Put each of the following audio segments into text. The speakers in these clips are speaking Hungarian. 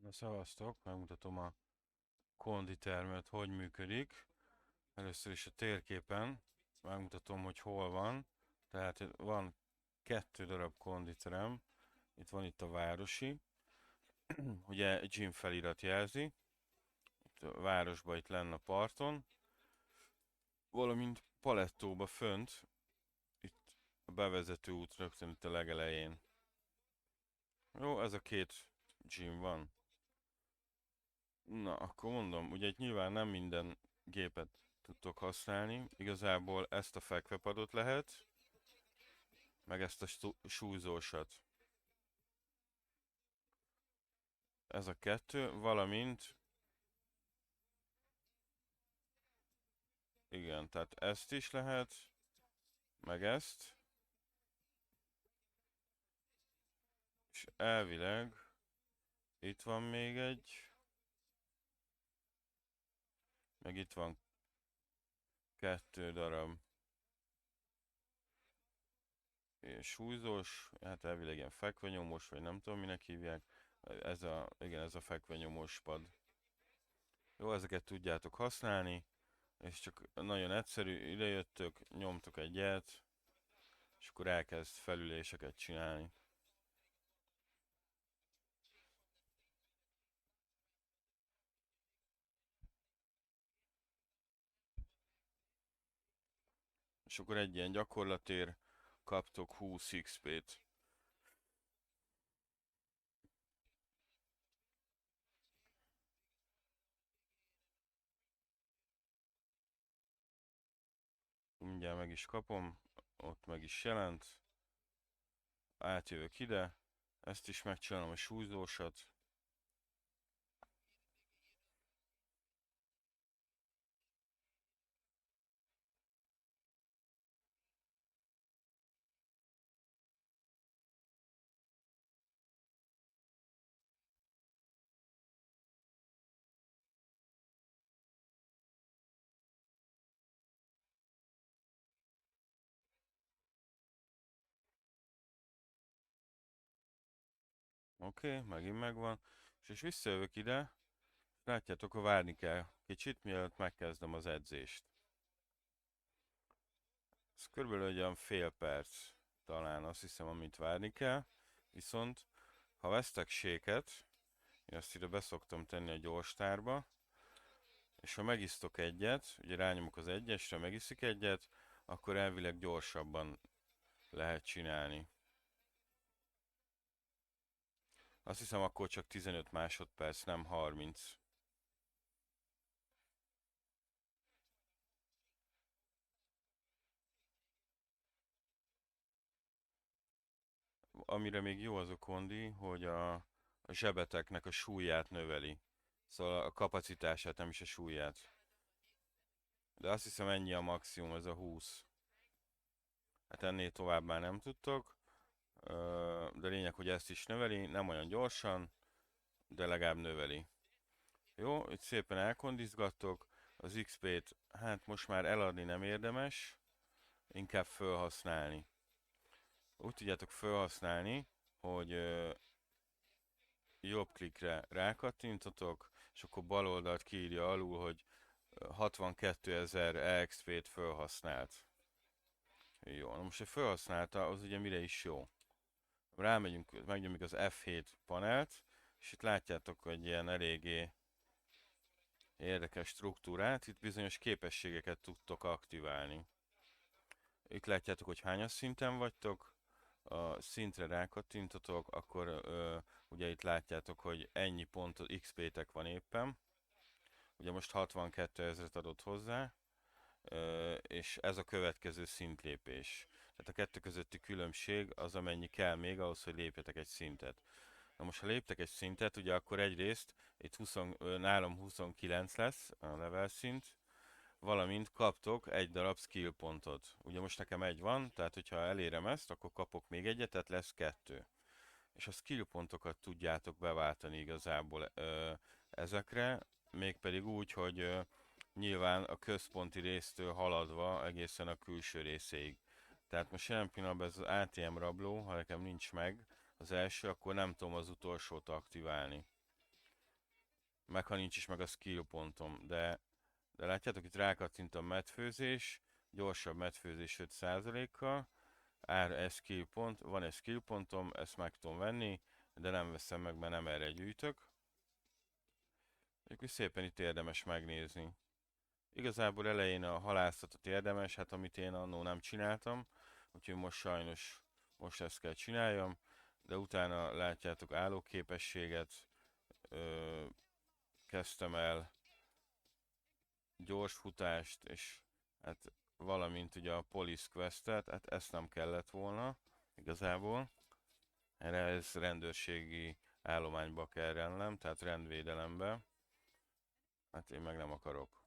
Na, szevasztok, megmutatom a konditermet, hogy működik. Először is a térképen megmutatom, hogy hol van. Tehát van 2 darab konditerem. Itt a városi. Ugye gym felirat jelzi. Itt a városban, itt lenne a parton. Valamint Palettóba fönt. Itt a bevezető út rögtön itt a legelején. Jó, ez a 2 gym van. Na, akkor mondom, ugye itt nyilván nem minden gépet tudtok használni. Igazából ezt a fekvepadot lehet, meg ezt a súlyzósat. Ez a 2, valamint, igen, tehát ezt is lehet, meg ezt, és elvileg itt van még egy, meg itt van 2 darab súlyzós, hát elvileg ilyen fekvenyomós, vagy nem tudom minek hívják. Igen, ez a fekvenyomós pad. Jó, ezeket tudjátok használni, és csak nagyon egyszerű, idejöttök, nyomtok egyet, és akkor elkezd felüléseket csinálni. És akkor egy ilyen gyakorlatért kaptok 20 XP-t. Mindjárt meg is kapom, ott meg is jelent. Átjövök ide, ezt is megcsinálom a súlyzósat. Oké, megint megvan. És visszajövök ide, látjátok, hogy várni kell kicsit, mielőtt megkezdem az edzést. Ez körülbelül egy olyan fél perc, talán azt hiszem, amit várni kell. Viszont, ha vesztek séket, én azt ide beszoktam tenni a gyorstárba, és ha megisztok egyet, ugye rányomok az egyesre, megiszik egyet, akkor elvileg gyorsabban lehet csinálni. Azt hiszem, akkor csak 15 másodperc, nem 30. Amire még jó az a kondi, hogy a zsebeteknek a súlyát növeli. Szóval a kapacitását, nem is a súlyát. De azt hiszem, ennyi a maximum, ez a 20. Hát ennél tovább már nem tudtok. De lényeg, hogy ezt is növeli, nem olyan gyorsan, de legalább növeli. Jó, itt szépen elkondizgattok. Az XP-t, hát most már eladni nem érdemes, inkább felhasználni. Úgy tudjátok felhasználni, hogy jobb klikre rákattintotok, és akkor bal oldalt kiírja alul, hogy 62.000 EXP-t felhasznált. Jó, na most, hogy felhasználta, az ugye mire is jó? Rámegyünk, megnyomjuk az F7 panelt, és itt látjátok, hogy ilyen eléggé érdekes struktúrát, itt bizonyos képességeket tudtok aktiválni. Itt látjátok, hogy hányas szinten vagytok, a szintre rákattintotok, akkor ugye itt látjátok, hogy ennyi pontot XP-tek van éppen. Ugye most 62.000-et adott hozzá, és ez a következő szintlépés. Tehát a kettő közötti különbség az, amennyi kell még ahhoz, hogy lépjetek egy szintet. Na most, ha léptek egy szintet, ugye akkor egyrészt itt 20, nálam 29 lesz a level szint, valamint kaptok egy darab skill pontot. Ugye most nekem egy van, tehát hogyha elérem ezt, akkor kapok még egyet, tehát lesz 2. És a skill pontokat tudjátok beváltani igazából ezekre, mégpedig úgy, hogy nyilván a központi résztől haladva egészen a külső részéig. Tehát most jelen pillanatban ez az ATM rabló, ha nekem nincs meg az első, akkor nem tudom az utolsót aktiválni. meg ha nincs is meg a skill pontom, de látjátok, itt rákattintom medfőzés, gyorsabb medfőzés 5%-kal, ár skill pont, van egy skill pontom, ezt meg tudom venni, de nem veszem meg, mert nem erre gyűjtök. Úgyhogy szépen itt érdemes megnézni. Igazából elején a halászatot érdemes, hát amit én annó nem csináltam, úgyhogy most sajnos most ezt kell csináljam, de utána látjátok állóképességet, kezdtem el gyors futást, és hát valamint ugye a Police Questet, hát ezt nem kellett volna igazából. Erre ez rendőrségi állományba kell rendelnem, tehát rendvédelembe. Hát én meg nem akarok.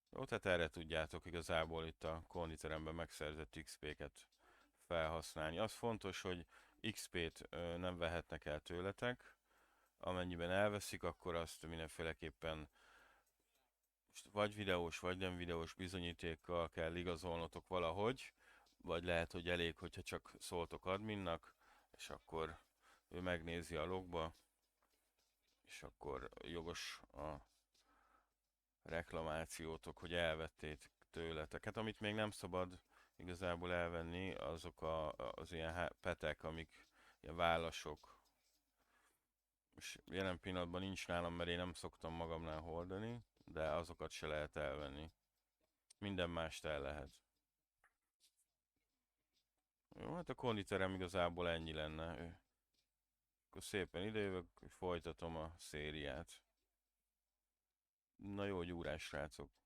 Jó, tehát erre tudjátok igazából itt a konditeremben megszerzett XP-ket felhasználni. Az fontos, hogy XP-t nem vehetnek el tőletek. Amennyiben elveszik, akkor azt mindenféleképpen vagy videós, vagy nem videós bizonyítékkal kell igazolnotok valahogy, vagy lehet, hogy elég, hogyha csak szóltok adminnak, és akkor ő megnézi a logba, és akkor jogos a reklamációtok, hogy elvették tőletek. Hát amit még nem szabad igazából elvenni, azok az ilyen petek, amik ilyen válasok. És jelen pillanatban nincs nálam, mert én nem szoktam magamnál hordani, de azokat se lehet elvenni. Minden mást el lehet. Jó, hát a konditerem igazából ennyi lenne. Akkor szépen idejövök, folytatom a szériát. Na jó gyúrás, srácok!